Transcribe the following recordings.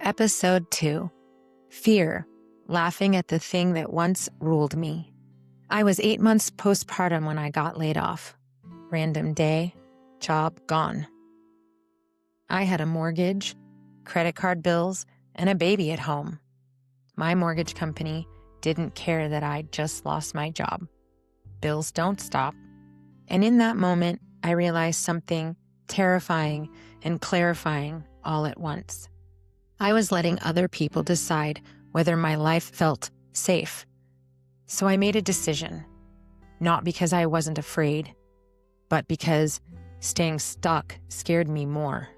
Episode 2, Fear, Laughing at the Thing That Once Ruled Me. I was 8 months postpartum when I got laid off. Random day, job gone. I had a mortgage, credit card bills, and a baby at home. My mortgage company didn't care that I just lost my job. Bills don't stop. And in that moment, I realized something terrifying and clarifying all at once. I was letting other people decide whether my life felt safe. So I made a decision, not because I wasn't afraid, but because staying stuck scared me more.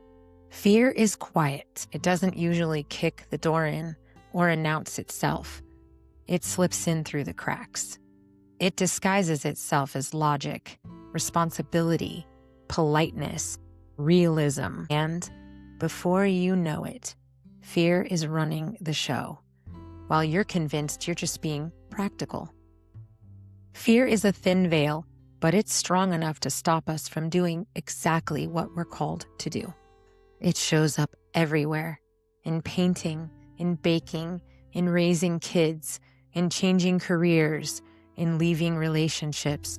Fear is quiet. It doesn't usually kick the door in or announce itself. It slips in through the cracks. It disguises itself as logic, responsibility, politeness, realism, and before you know it, fear is running the show, while you're convinced you're just being practical. Fear is a thin veil, but it's strong enough to stop us from doing exactly what we're called to do. It shows up everywhere, in painting, in baking, in raising kids, in changing careers, in leaving relationships,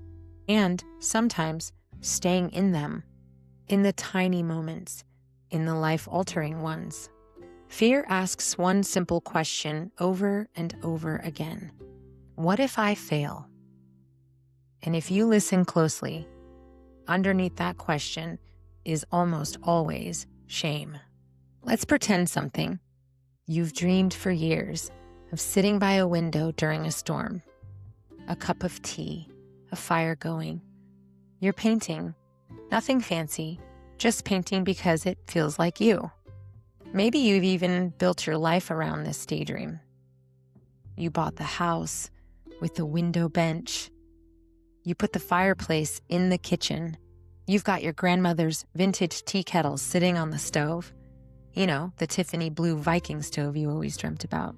and sometimes staying in them, in the tiny moments, in the life-altering ones. Fear asks one simple question over and over again. What if I fail? And if you listen closely, underneath that question is almost always shame. Let's pretend something. You've dreamed for years of sitting by a window during a storm. A cup of tea, a fire going. You're painting. Nothing fancy, just painting because it feels like you. Maybe you've even built your life around this daydream. You bought the house with the window bench. You put the fireplace in the kitchen. You've got your grandmother's vintage tea kettle sitting on the stove. You know, the Tiffany blue Viking stove you always dreamt about.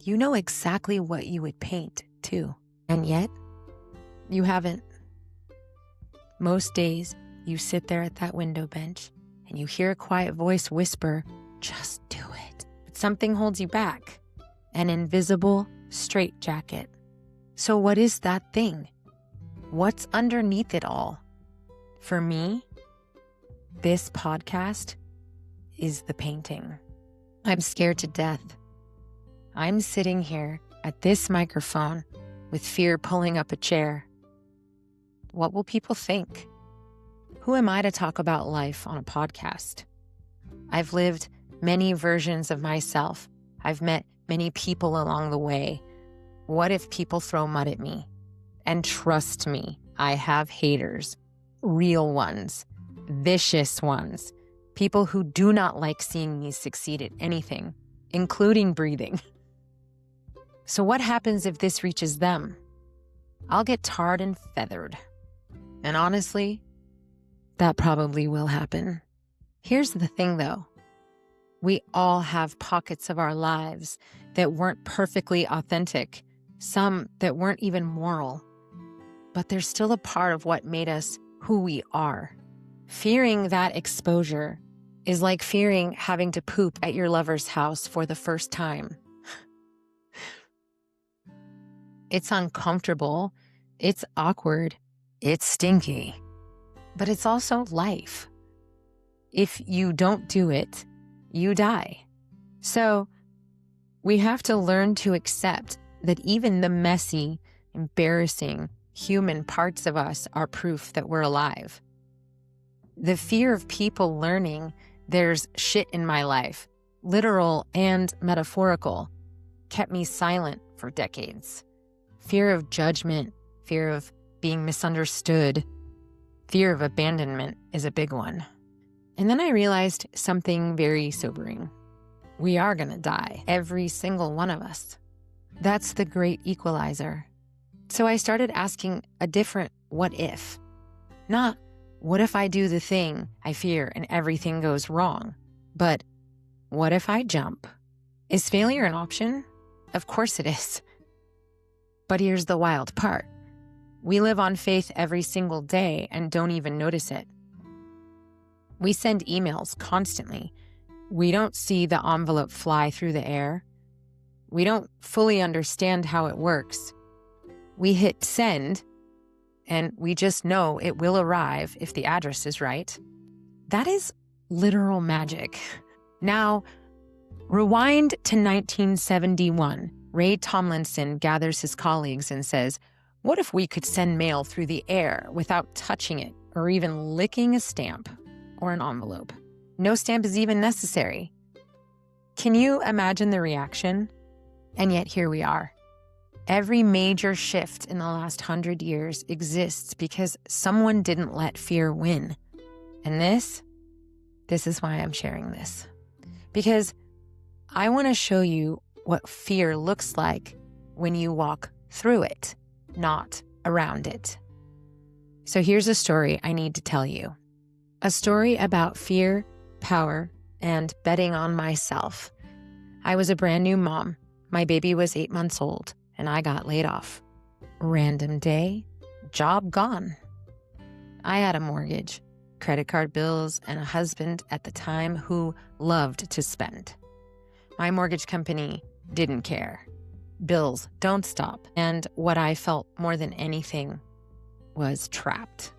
You know exactly what you would paint, too. And yet, you haven't. Most days, you sit there at that window bench and you hear a quiet voice whisper, "Just do it." But something holds you back. An invisible straitjacket. So what is that thing? What's underneath it all? For me, this podcast is the painting. I'm scared to death. I'm sitting here at this microphone with fear pulling up a chair. What will people think? Who am I to talk about life on a podcast? I've lived many versions of myself. I've met many people along the way. What if people throw mud at me? And trust me, I have haters. Real ones. Vicious ones. People who do not like seeing me succeed at anything, including breathing. So what happens if this reaches them? I'll get tarred and feathered. And honestly, that probably will happen. Here's the thing, though. We all have pockets of our lives that weren't perfectly authentic, some that weren't even moral, but they're still a part of what made us who we are. Fearing that exposure is like fearing having to poop at your lover's house for the first time. It's uncomfortable, it's awkward, it's stinky, but it's also life. If you don't do it, you die. So we have to learn to accept that even the messy, embarrassing, human parts of us are proof that we're alive. The fear of people learning there's shit in my life, literal and metaphorical, kept me silent for decades. Fear of judgment, fear of being misunderstood, fear of abandonment is a big one. And then I realized something very sobering. We are going to die, every single one of us. That's the great equalizer. So I started asking a different what if. Not, what if I do the thing I fear and everything goes wrong? But what if I jump? Is failure an option? Of course it is. But here's the wild part. We live on faith every single day and don't even notice it. We send emails constantly, We don't see the envelope fly through the air. We don't fully understand how it works. We hit send, and we just know it will arrive if the address is right. That is literal magic. Now, rewind to 1971. Ray Tomlinson gathers his colleagues and says, "What if we could send mail through the air without touching it or even licking a stamp or an envelope? No stamp is even necessary." Can you imagine the reaction? And yet here we are. Every major shift in the last 100 years exists because someone didn't let fear win. And this is why I'm sharing this. Because I want to show you what fear looks like when you walk through it, not around it. So here's a story I need to tell you. A story about fear, power, and betting on myself. I was a brand new mom. My baby was 8 months old, and I got laid off. Random day, job gone. I had a mortgage, credit card bills, and a husband at the time who loved to spend. My mortgage company didn't care. Bills don't stop. And what I felt more than anything was trapped.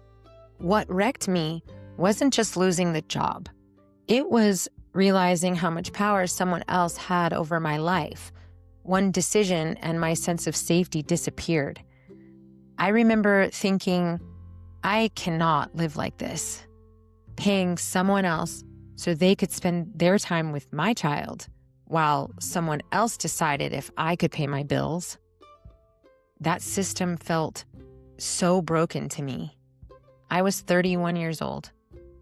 What wrecked me wasn't just losing the job. It was realizing how much power someone else had over my life. One decision and my sense of safety disappeared. I remember thinking, I cannot live like this. Paying someone else so they could spend their time with my child while someone else decided if I could pay my bills. That system felt so broken to me. I was 31 years old,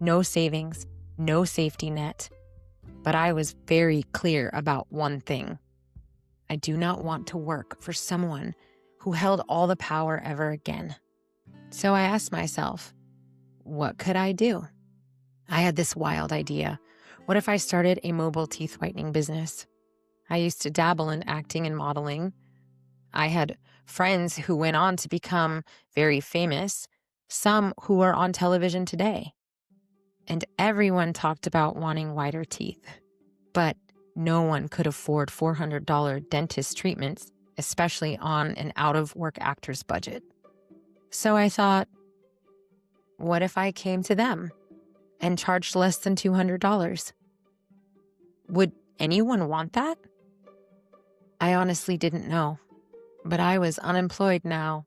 no savings, no safety net, but I was very clear about one thing. I do not want to work for someone who held all the power ever again. So I asked myself, what could I do? I had this wild idea. What if I started a mobile teeth whitening business? I used to dabble in acting and modeling. I had friends who went on to become very famous, some who are on television today. And everyone talked about wanting whiter teeth. But no one could afford $400 dentist treatments, especially on an out-of-work actor's budget. So I thought, what if I came to them and charged less than $200? Would anyone want that? I honestly didn't know, but I was unemployed now.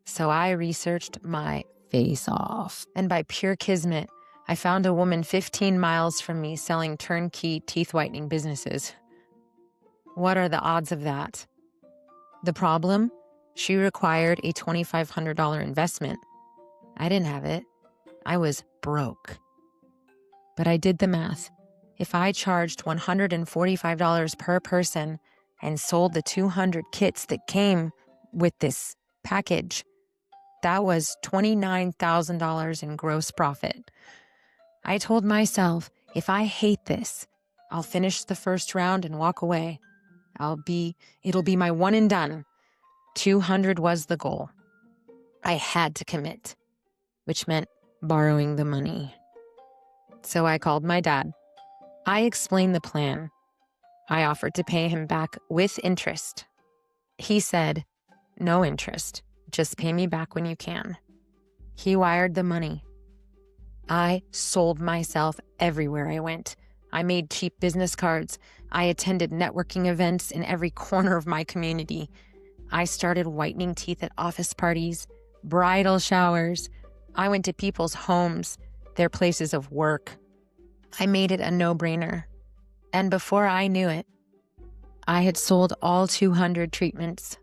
So I researched my face off. And by pure kismet, I found a woman 15 miles from me selling turnkey teeth whitening businesses. What are the odds of that? The problem? She required a $2,500 investment. I didn't have it. I was broke. But I did the math. If I charged $145 per person and sold the 200 kits that came with this package, that was $29,000 in gross profit. I told myself, if I hate this, I'll finish the first round and walk away. It'll be my one and done. 200 was the goal. I had to commit, which meant borrowing the money. So I called my dad. I explained the plan. I offered to pay him back with interest. He said, no interest, just pay me back when you can. He wired the money. I sold myself everywhere I went. I made cheap business cards. I attended networking events in every corner of my community. I started whitening teeth at office parties, bridal showers. I went to people's homes, their places of work. I made it a no-brainer. And before I knew it, I had sold all 200 treatments.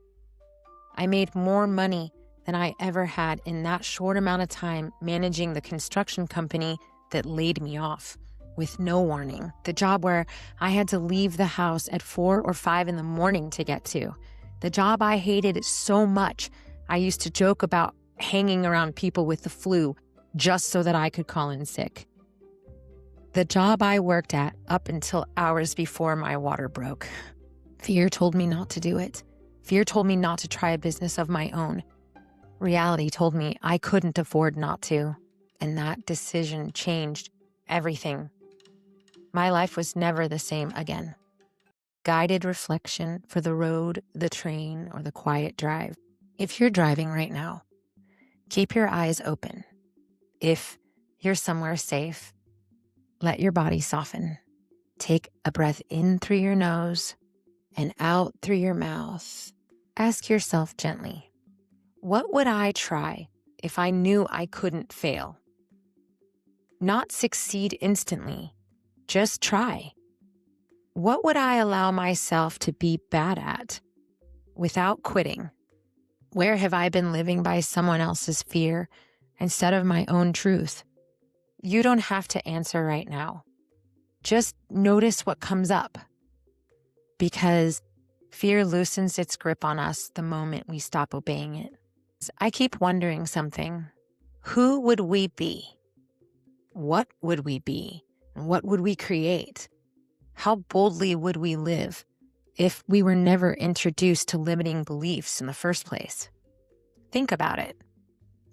I made more money than I ever had in that short amount of time managing the construction company that laid me off with no warning. The job where I had to leave the house at 4 or 5 in the morning to get to. The job I hated so much, I used to joke about hanging around people with the flu just so that I could call in sick. The job I worked at up until hours before my water broke. Fear told me not to do it. Fear told me not to try a business of my own. Reality told me I couldn't afford not to, and that decision changed everything. My life was never the same again. Guided reflection for the road, the train, or the quiet drive. If you're driving right now, keep your eyes open. If you're somewhere safe, let your body soften. Take a breath in through your nose and out through your mouth. Ask yourself gently, what would I try if I knew I couldn't fail? Not succeed instantly, just try. What would I allow myself to be bad at without quitting? Where have I been living by someone else's fear instead of my own truth? You don't have to answer right now. Just notice what comes up, because fear loosens its grip on us the moment we stop obeying it. I keep wondering something. Who would we be? What would we be? And what would we create? How boldly would we live if we were never introduced to limiting beliefs in the first place? Think about it.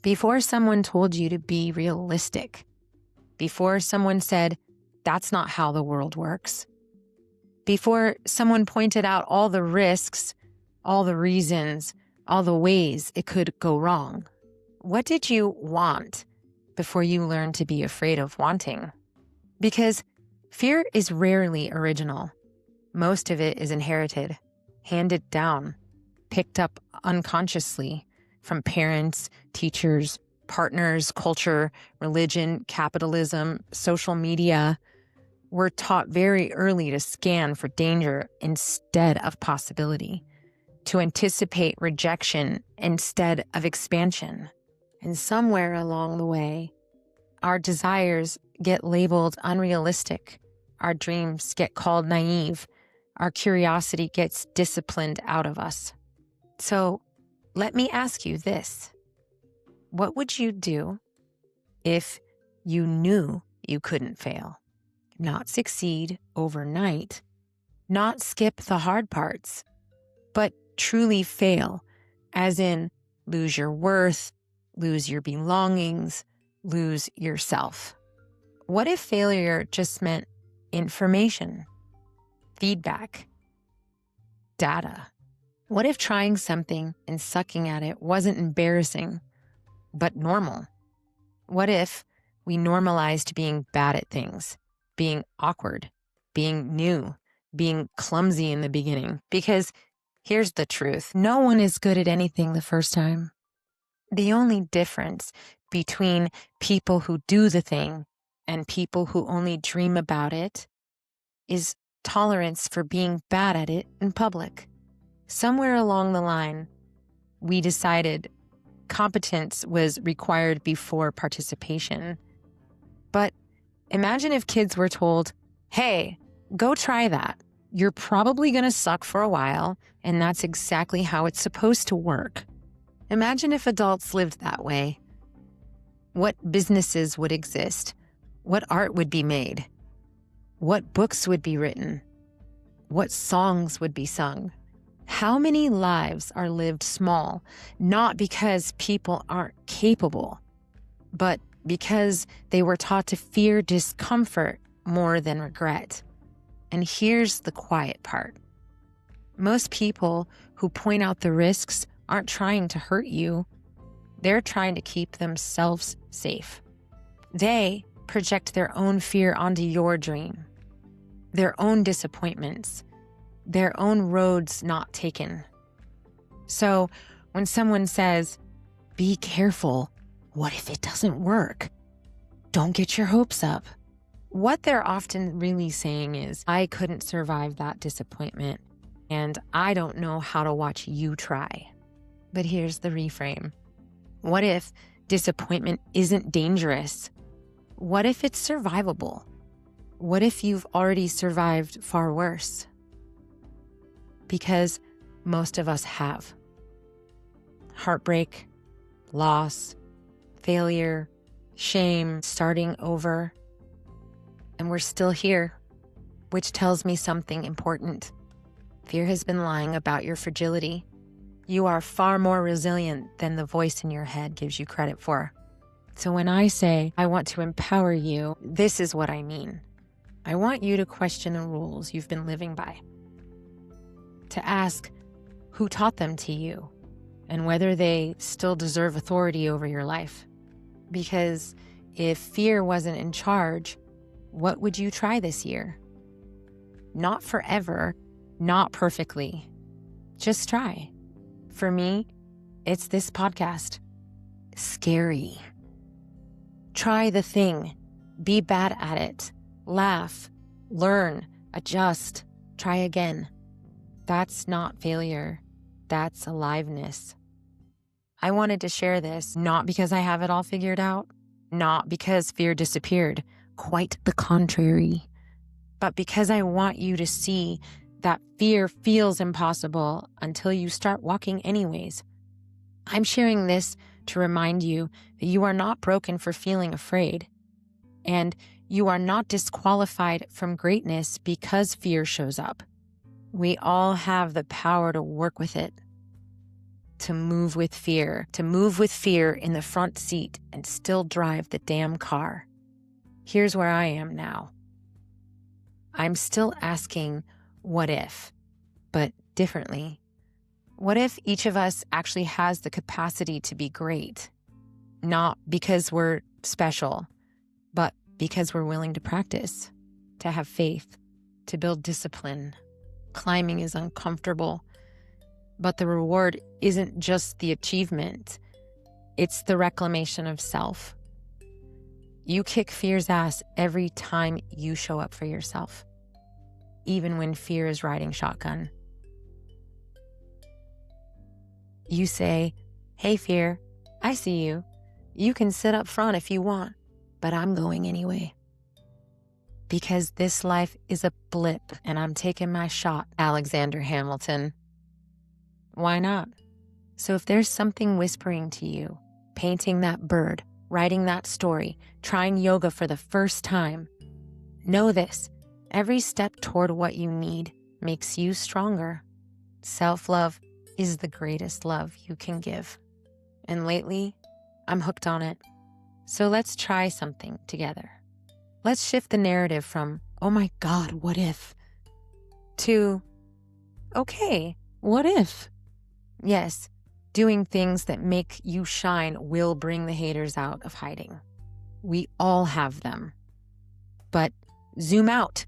Before someone told you to be realistic, before someone said, that's not how the world works, before someone pointed out all the risks, all the reasons, all the ways it could go wrong, what did you want before you learned to be afraid of wanting? Because fear is rarely original. Most of it is inherited, handed down, picked up unconsciously from parents, teachers, partners, culture, religion, capitalism, social media. We're taught very early to scan for danger instead of possibility, to anticipate rejection instead of expansion. And somewhere along the way, our desires get labeled unrealistic. Our dreams get called naive. Our curiosity gets disciplined out of us. So let me ask you this. What would you do if you knew you couldn't fail? Not succeed overnight, not skip the hard parts, but truly fail, as in lose your worth, lose your belongings, lose yourself. What if failure just meant information, feedback, data? What if trying something and sucking at it wasn't embarrassing, but normal? What if we normalized being bad at things, being awkward, being new, being clumsy in the beginning? Because here's the truth. No one is good at anything the first time. The only difference between people who do the thing and people who only dream about it is tolerance for being bad at it in public. Somewhere along the line, we decided competence was required before participation. But imagine if kids were told, hey, go try that. You're probably going to suck for a while, and that's exactly how it's supposed to work. Imagine if adults lived that way. What businesses would exist? What art would be made? What books would be written? What songs would be sung? How many lives are lived small, not because people aren't capable, but because they were taught to fear discomfort more than regret? And here's the quiet part. Most people who point out the risks aren't trying to hurt you. They're trying to keep themselves safe. They project their own fear onto your dream, their own disappointments, their own roads not taken. So when someone says, be careful, what if it doesn't work? Don't get your hopes up. What they're often really saying is, I couldn't survive that disappointment, and I don't know how to watch you try. But here's the reframe. What if disappointment isn't dangerous? What if it's survivable? What if you've already survived far worse? Because most of us have. Heartbreak, loss, failure, shame, starting over. And we're still here, which tells me something important. Fear has been lying about your fragility. You are far more resilient than the voice in your head gives you credit for. So when I say I want to empower you, this is what I mean. I want you to question the rules you've been living by. To ask who taught them to you and whether they still deserve authority over your life. Because if fear wasn't in charge, what would you try this year? Not forever, not perfectly. Just try. For me, it's this podcast. Scary. Try the thing. Be bad at it. Laugh. Learn. Adjust. Try again. That's not failure. That's aliveness. I wanted to share this not because I have it all figured out, not because fear disappeared, quite the contrary, but because I want you to see that fear feels impossible until you start walking anyways. I'm sharing this to remind you that you are not broken for feeling afraid, and you are not disqualified from greatness because fear shows up. We all have the power to work with it, to move with fear in the front seat and still drive the damn car. Here's where I am now. I'm still asking, what if, but differently. What if each of us actually has the capacity to be great? Not because we're special, but because we're willing to practice, to have faith, to build discipline. Climbing is uncomfortable, but the reward isn't just the achievement. It's the reclamation of self. You kick fear's ass every time you show up for yourself, even when fear is riding shotgun. You say, hey, fear, I see you. You can sit up front if you want, but I'm going anyway. Because this life is a blip and I'm taking my shot, Alexander Hamilton. Why not? So if there's something whispering to you, painting that bird, writing that story, trying yoga for the first time, know this: every step toward what you need makes you stronger. Self-love is the greatest love you can give. And lately, I'm hooked on it. So let's try something together. Let's shift the narrative from, oh my God, what if? To, okay, what if? Yes, doing things that make you shine will bring the haters out of hiding. We all have them. But zoom out.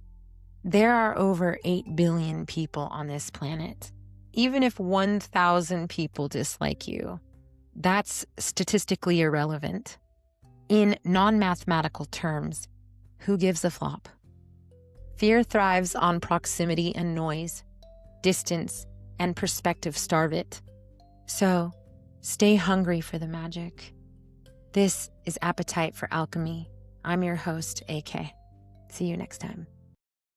There are over 8 billion people on this planet. Even if 1,000 people dislike you, that's statistically irrelevant. In non-mathematical terms, who gives a flop? Fear thrives on proximity and noise. Distance and perspective starve it. So, stay hungry for the magic. This is Appetite for Alchemy. I'm your host, AK. See you next time.